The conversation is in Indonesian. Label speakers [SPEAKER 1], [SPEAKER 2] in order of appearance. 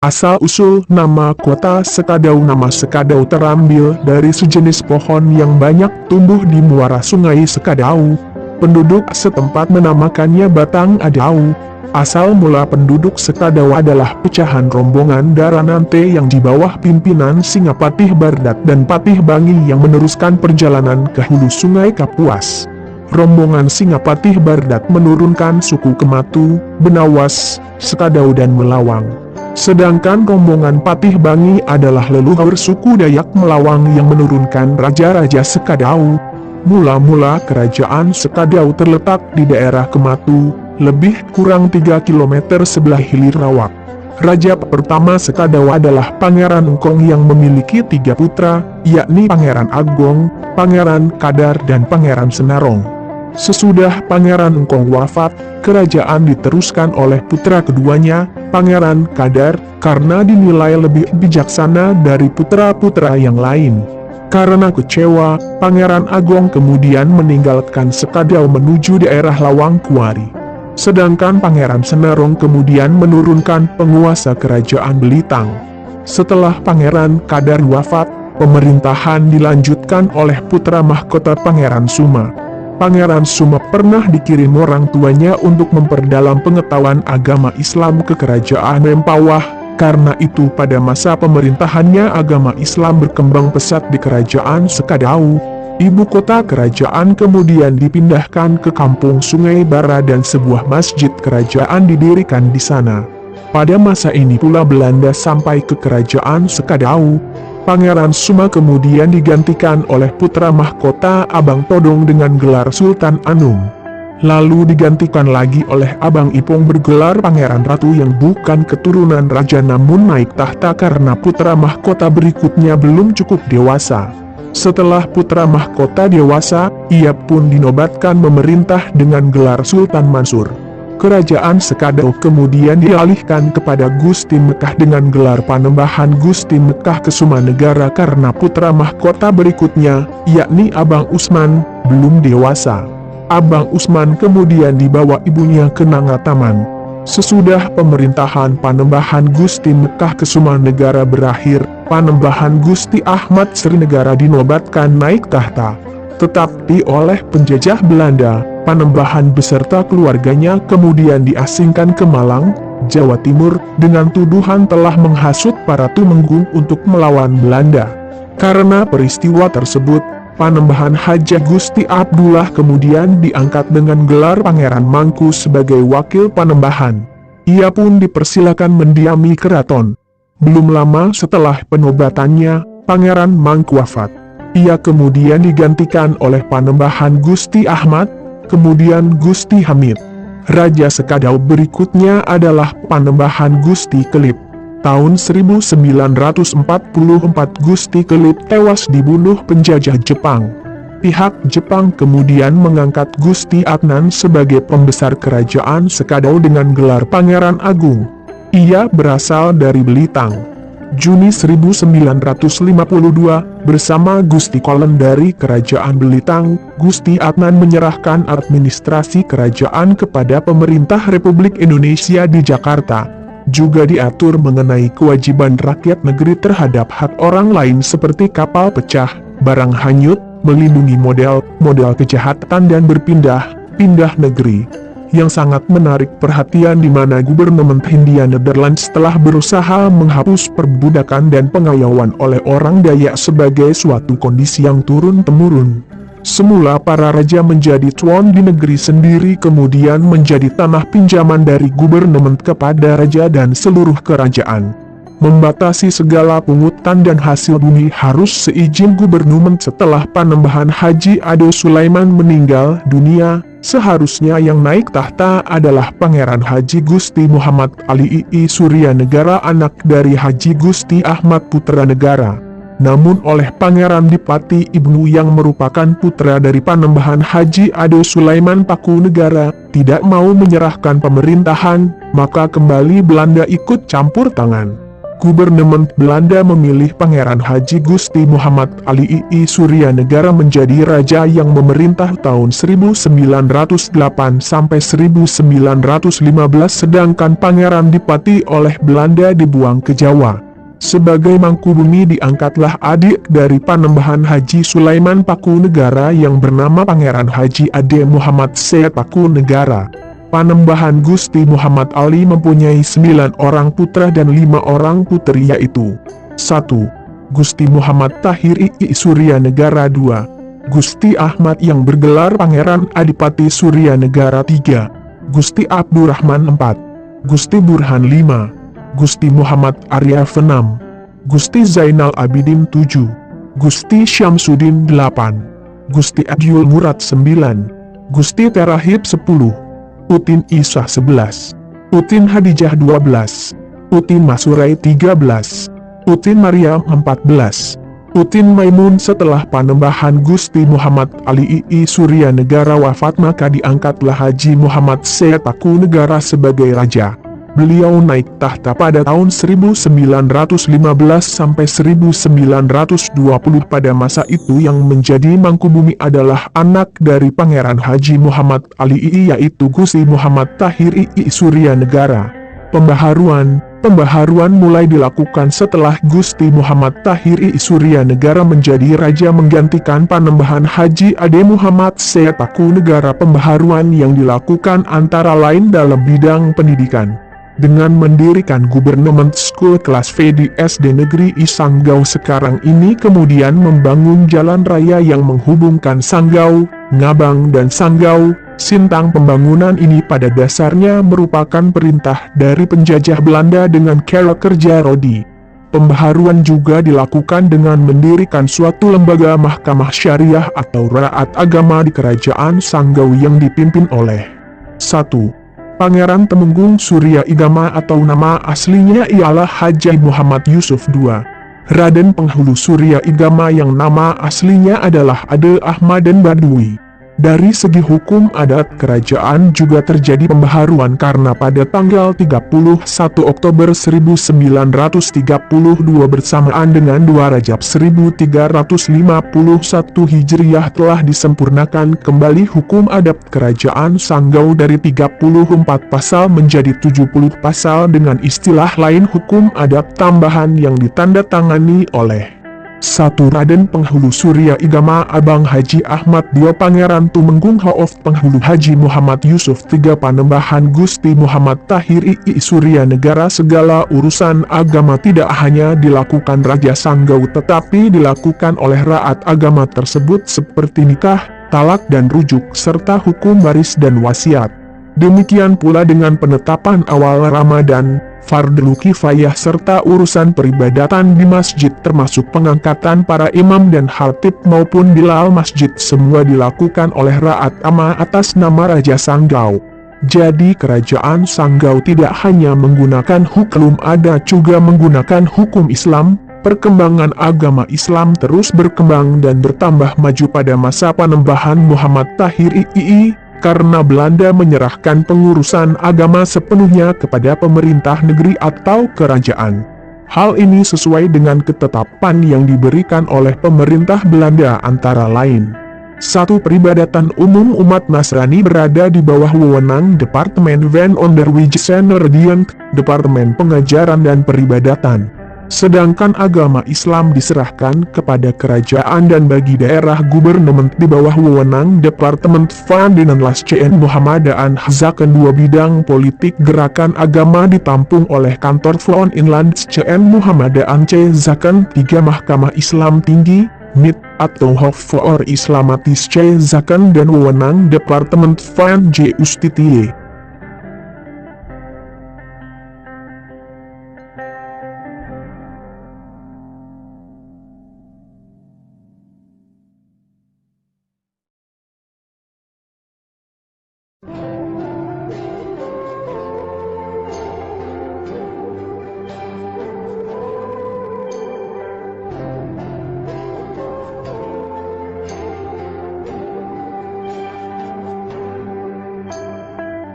[SPEAKER 1] Asal-usul nama kota Sekadau. Nama Sekadau terambil dari sejenis pohon yang banyak tumbuh di muara sungai Sekadau. Penduduk setempat menamakannya Batang Adau. Asal mula penduduk Sekadau adalah pecahan rombongan Daranante yang di bawah pimpinan Singapatih Bardat dan Patih Bangi yang meneruskan perjalanan ke hulu sungai Kapuas. Rombongan Singapatih Bardat menurunkan suku Kematu, Benawas, Sekadau dan Melawang. Sedangkan rombongan Patih Bangi adalah leluhur suku Dayak Melawang yang menurunkan raja-raja Sekadau. Mula-mula kerajaan Sekadau terletak di daerah Kematu, lebih kurang 3 km sebelah hilir Rawak. Raja pertama Sekadau adalah Pangeran Engkong yang memiliki 3 putra, yakni Pangeran Agong, Pangeran Kadar dan Pangeran Senarong. Sesudah Pangeran Engkong wafat, kerajaan diteruskan oleh putra keduanya, Pangeran Kadar, karena dinilai lebih bijaksana dari putra-putra yang lain. Karena kecewa, Pangeran Agong kemudian meninggalkan Sekadau menuju daerah Lawang Kuari. Sedangkan Pangeran Senarong kemudian menurunkan penguasa kerajaan Belitang. Setelah Pangeran Kadar wafat, pemerintahan dilanjutkan oleh putra mahkota Pangeran Suma. Pangeran Suma pernah dikirim orang tuanya untuk memperdalam pengetahuan agama Islam ke kerajaan Mempawah. Karena itu pada masa pemerintahannya agama Islam berkembang pesat di kerajaan Sekadau. Ibu kota kerajaan kemudian dipindahkan ke kampung Sungai Bara dan sebuah masjid kerajaan didirikan di sana. Pada masa ini pula Belanda sampai ke kerajaan Sekadau. Pangeran Suma kemudian digantikan oleh putra mahkota Abang Todong dengan gelar Sultan Anum. Lalu digantikan lagi oleh Abang Ipong bergelar Pangeran Ratu yang bukan keturunan raja namun naik tahta karena putra mahkota berikutnya belum cukup dewasa. Setelah putra mahkota dewasa, ia pun dinobatkan memerintah dengan gelar Sultan Mansur. Kerajaan Sekadau kemudian dialihkan kepada Gusti Mekah dengan gelar Panembahan Gusti Mekah Kesumanegara karena putra mahkota berikutnya, yakni Abang Usman, belum dewasa. Abang Usman kemudian dibawa ibunya ke Nangataman. Sesudah pemerintahan Panembahan Gusti Mekah Kesumanegara berakhir, Panembahan Gusti Ahmad Serinegara dinobatkan naik tahta. Tetapi oleh penjajah Belanda, Panembahan beserta keluarganya kemudian diasingkan ke Malang, Jawa Timur, dengan tuduhan telah menghasut para Tumenggung untuk melawan Belanda. Karena peristiwa tersebut, Panembahan Haji Gusti Abdullah kemudian diangkat dengan gelar Pangeran Mangku sebagai wakil Panembahan. Ia pun dipersilakan mendiami keraton. Belum lama setelah penobatannya, Pangeran Mangku wafat. Ia kemudian digantikan oleh Panembahan Gusti Ahmad, kemudian Gusti Hamid. Raja Sekadau berikutnya adalah Panembahan Gusti Kelip. Tahun 1944 Gusti Kelip tewas dibunuh penjajah Jepang. Pihak Jepang kemudian mengangkat Gusti Adnan sebagai pembesar kerajaan Sekadau dengan gelar Pangeran Agung. Ia berasal dari Belitang. Juni 1952, bersama Gusti Kolen dari Kerajaan Belitang, Gusti Adnan menyerahkan administrasi kerajaan kepada Pemerintah Republik Indonesia di Jakarta. Juga diatur mengenai kewajiban rakyat negeri terhadap hak orang lain seperti kapal pecah, barang hanyut, melindungi model kejahatan dan berpindah negeri. Yang sangat menarik perhatian di mana Gubernur Hindia Nederland telah berusaha menghapus perbudakan dan pengayauan oleh orang Dayak sebagai suatu kondisi yang turun-temurun. Semula para raja menjadi tuan di negeri sendiri kemudian menjadi tanah pinjaman dari gubernur kepada raja dan seluruh kerajaan. Membatasi segala pungutan dan hasil bumi harus seizin gubernur. Setelah Panembahan Haji Ado Sulaiman meninggal dunia, seharusnya yang naik tahta adalah Pangeran Haji Gusti Muhammad Ali I Surya Negara anak dari Haji Gusti Ahmad Putra Negara. Namun oleh Pangeran Dipati Ibnu yang merupakan putra dari Panembahan Haji Ado Sulaiman Paku Negara, tidak mau menyerahkan pemerintahan, maka kembali Belanda ikut campur tangan. Gubernemen Belanda memilih Pangeran Haji Gusti Muhammad Ali I Suryanegara menjadi raja yang memerintah tahun 1908 sampai 1915, sedangkan Pangeran Dipati oleh Belanda dibuang ke Jawa. Sebagai Mangkubumi diangkatlah adik dari Panembahan Haji Sulaiman Pakunegara yang bernama Pangeran Haji Ade Muhammad Syed Pakunegara. Panembahan Gusti Muhammad Ali mempunyai 9 orang putra dan 5 orang putri, yaitu 1. Gusti Muhammad Tahir I Suryanegara. 2. Gusti Ahmad yang bergelar Pangeran Adipati Suryanegara. 3. Gusti Abdurrahman. 4. Gusti Burhan. 5. Gusti Muhammad Arya. 6. Gusti Zainal Abidin. 7. Gusti Syamsuddin. 8. Gusti Abdul Murad. 9. Gusti Terahib. 10. Utin Isah 11, Utin Hadijah 12, Utin Masurai 13, Utin Maryam 14, Utin Maimun. Setelah Panembahan Gusti Muhammad Ali I Suryanegara wafat, maka diangkatlah Haji Muhammad Syed Pakunegara sebagai raja. Beliau naik tahta pada tahun 1915 sampai 1920. Pada masa itu yang menjadi Mangkubumi adalah anak dari Pangeran Haji Muhammad Ali I, yaitu Gusti Muhammad Tahir I Suryanegara. Pembaharuan mulai dilakukan setelah Gusti Muhammad Tahir I Suryanegara menjadi raja menggantikan Panembahan Haji Ade Muhammad Syed Pakunegara. Pembaharuan yang dilakukan antara lain dalam bidang pendidikan, dengan mendirikan Gubernemen School kelas V di SD Negeri I Sanggau sekarang ini, kemudian membangun jalan raya yang menghubungkan Sanggau, Ngabang dan Sanggau, Sintang. Pembangunan ini pada dasarnya merupakan perintah dari penjajah Belanda dengan cara kerja Rodi. Pembaharuan juga dilakukan dengan mendirikan suatu lembaga mahkamah syariah atau raat agama di Kerajaan Sanggau yang dipimpin oleh 1. Pangeran Temenggung Surya Igama atau nama aslinya ialah Haji Muhammad Yusuf. 2. Raden Penghulu Surya Igama yang nama aslinya adalah Ade Ahmad Badui. Dari segi hukum adat kerajaan juga terjadi pembaharuan karena pada tanggal 31 Oktober 1932 bersamaan dengan 2 Rajab 1351 Hijriah telah disempurnakan kembali hukum adat kerajaan Sanggau dari 34 pasal menjadi 70 pasal dengan istilah lain hukum adat tambahan yang ditandatangani oleh 1. Raden Penghulu Surya Igama Abang Haji Ahmad. 2. Pangeran Tumenggung Hoof Penghulu Haji Muhammad Yusuf. 3. Panembahan Gusti Muhammad Tahir I Suryanegara. Segala urusan agama tidak hanya dilakukan Raja Sanggau tetapi dilakukan oleh raat agama tersebut seperti nikah, talak dan rujuk, serta hukum waris dan wasiat. Demikian pula dengan penetapan awal Ramadan, fardhu kifayah serta urusan peribadatan di masjid termasuk pengangkatan para imam dan khatib maupun bilal masjid, semua dilakukan oleh raat amma atas nama Raja Sanggau. Jadi kerajaan Sanggau tidak hanya menggunakan hukum adat juga menggunakan hukum Islam. Perkembangan agama Islam terus berkembang dan bertambah maju pada masa Panembahan Muhammad Tahir II. Karena Belanda menyerahkan pengurusan agama sepenuhnya kepada pemerintah negeri atau kerajaan. Hal ini sesuai dengan ketetapan yang diberikan oleh pemerintah Belanda antara lain. 1. Peribadatan umum umat Nasrani berada di bawah wewenang Departemen van Onderwijs en Religie, Departemen Pengajaran dan Peribadatan. Sedangkan agama Islam diserahkan kepada kerajaan dan bagi daerah gubernemen di bawah wewenang Departemen van Binnenlandse Muhammadaan Zaken. 2. Bidang politik gerakan agama ditampung oleh kantor van Inlandse Muhammadaan Zaken. 3. Mahkamah Islam Tinggi, MIT atau Hof voor Islamatische Zaken dan wewenang Departemen van Justitie.